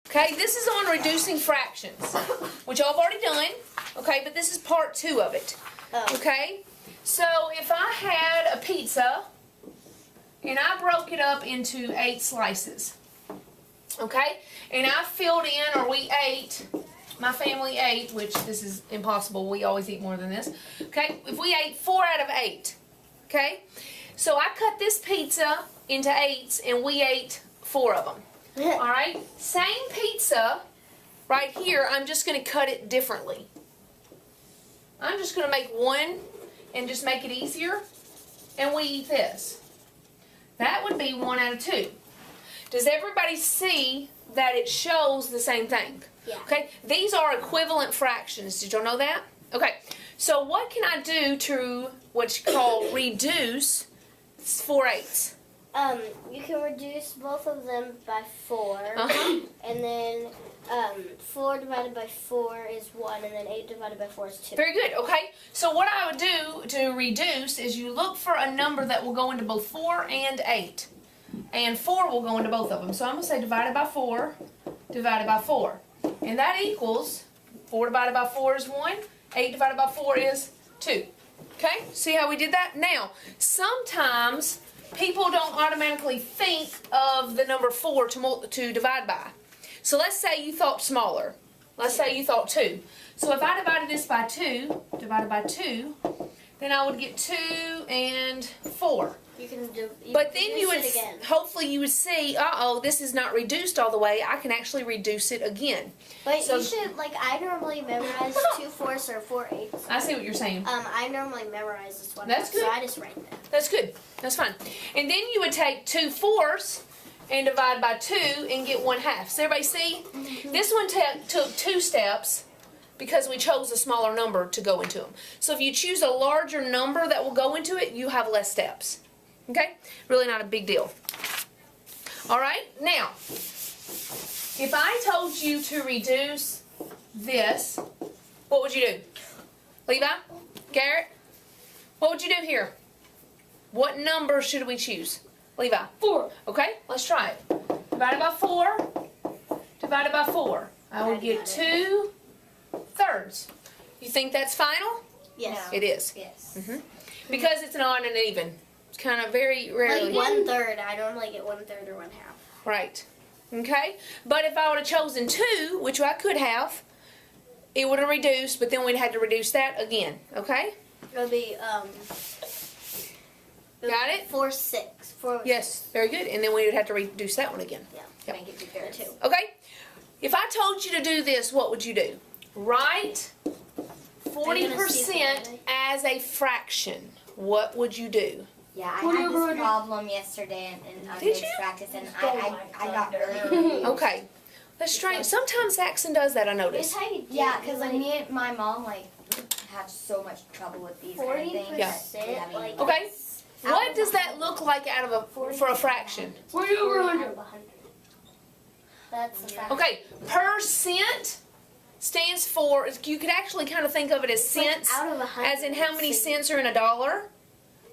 Okay, this is on reducing fractions, which I've already done. Okay, but this is part 2 of it. Okay, so if I had a pizza and I broke it up into 8 slices, okay, and I filled in, or we ate, my family ate, which this is impossible, we always eat more than this, okay, if we ate 4 out of 8, okay, so I cut this pizza into 8s and we ate 4 of them. Alright, same pizza right here, I'm just going to cut it differently. I'm just going to make one and just make it easier, and we eat this. That would be 1 out of 2. Does everybody see that it shows the same thing? Yeah. Okay, these are equivalent fractions. Did y'all know that? Okay, so what can I do to what you call reduce 4/8? You can reduce both of them by 4, and then 4 divided by 4 is 1, and then 8 divided by 4 is 2. Very good, okay. So what I would do to reduce is you look for a number that will go into both 4 and 8. And 4 will go into both of them. So I'm going to say divided by 4, divided by 4. And that equals 4 divided by 4 is 1, 8 divided by 4 is 2. Okay, see how we did that? Now, sometimes people don't automatically think of the number 4 to divide by. So let's say you thought smaller. Let's say you thought 2. So if I divided this by 2, divided by 2, then I would get 2 and 4. You can do. But then you would, again. hopefully you would see, this is not reduced all the way. I can actually reduce it again. But So- you should, like, I normally memorize 2/4 or 4/8. I see what you're saying. I normally memorize this one. That's good. So I just write that. That's good. That's fine. And then you would take 2/4 and divide by 2 and get 1/2. Does everybody see? This one took 2 steps because we chose a smaller number to go into them. So if you choose a larger number that will go into it, you have less steps. Okay? Really not a big deal. All right? Now, if I told you to reduce this, what would you do? Levi? Garrett? What would you do here? What number should we choose? Levi? 4. Okay, let's try it. Divided by 4, divided by 4. I would get 2/3. You think that's final? Yes. It is. Yes. Because it's an odd and an even. It's kind of very rarely. Like 1/3. I normally get 1/3 or 1/2. Right. Okay? But if I would have chosen 2, which I could have, it would have reduced, but then we'd have to reduce that again. Okay? It'll be Got it? 4/6. 4. Yes, very good. And then we would have to reduce that one again. Yeah. Yep. Make it 2/3 too. Okay? If I told you to do this, what would you do? Write 40% as a fraction. What would you do? Yeah, I had this problem yesterday and I Did did you? practice and I got really Okay. That's strange. Sometimes Saxon does that, I notice. yeah, because like me and my mom like have so much trouble with these kind of things. 40%, like Okay. What does that look like out of for a fraction? 40 over 100. That's the fact. Okay. Percent stands for, you could actually kind of think of it as cents, out of 100. as in how many cents are in a dollar.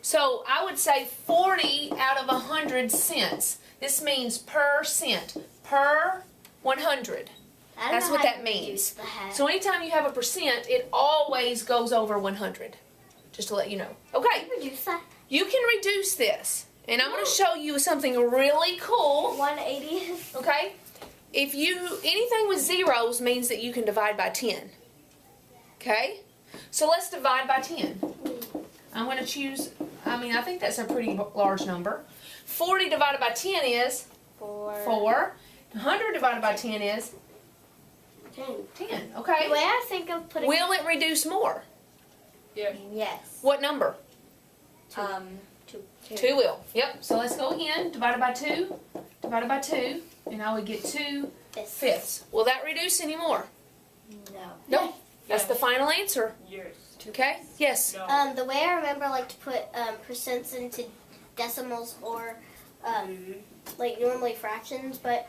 So I would say 40 out of 100 cents. This means per cent, per 100. I don't That's know what how that to means. reduce that. So anytime you have a percent, it always goes over 100. Just to let you know. Okay, reduce that. you can reduce this. And I'm going to show you something really cool. 180. Okay? If anything with zeros means that you can divide by 10. Okay? So let's divide by 10. I'm going to choose, I think that's a pretty large number. 40 divided by 10 is 4. 100 divided by 10 is 10. Okay? The way I think of putting Will it reduce more? Yes. What number? 2. 2 will. Yep. So let's go again. Divided by 2. Divided by 2. And I would get 2/5. Will that reduce any more? No. No. That's the final answer. Yes. Okay? Yes. No. the way I remember like to put percents into decimals or like normally fractions, but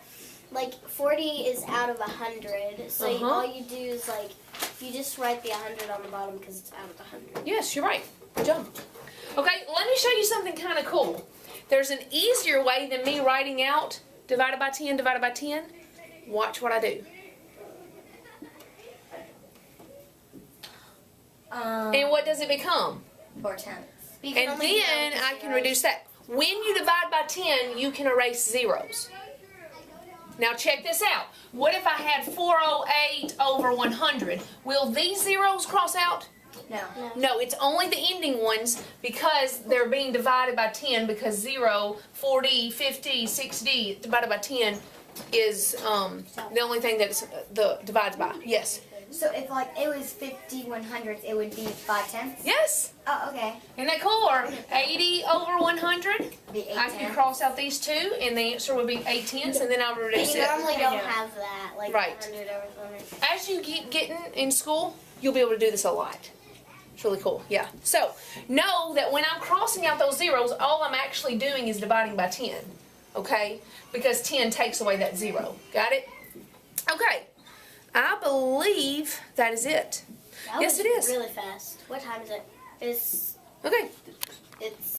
like 40 is out of 100. So all you do is like you just write the 100 on the bottom because it's out of 100. Yes, you're right. Good job. Okay, let me show you something kind of cool. There's an easier way than me writing out divided by 10, divided by 10. Watch what I do. And what does it become? 4/10. And then I can reduce that. When you divide by 10, you can erase zeros. Now check this out. What if I had 408 over 100? Will these zeros cross out? No. No, it's only the ending ones because they're being divided by 10 because 0, 40, 50, 60 divided by 10 is the only thing that's the divides by. Yes. So if like it was 50 100s, it would be 5/10. Yes. Oh, okay. Isn't that cool? Or 80 over 100. Be I can 8/10. cross out these two, and the answer would be 8/10, and then I would reduce You it. normally don't have that, like Right. 100 over 100. As you keep getting in school, you'll be able to do this a lot. It's really cool, yeah. So, know that when I'm crossing out those zeros, all I'm actually doing is dividing by 10, okay? Because 10 takes away that 0. Got it? Okay. I believe that is it. That Yes, was it is. really fast. What time is it? Okay. It's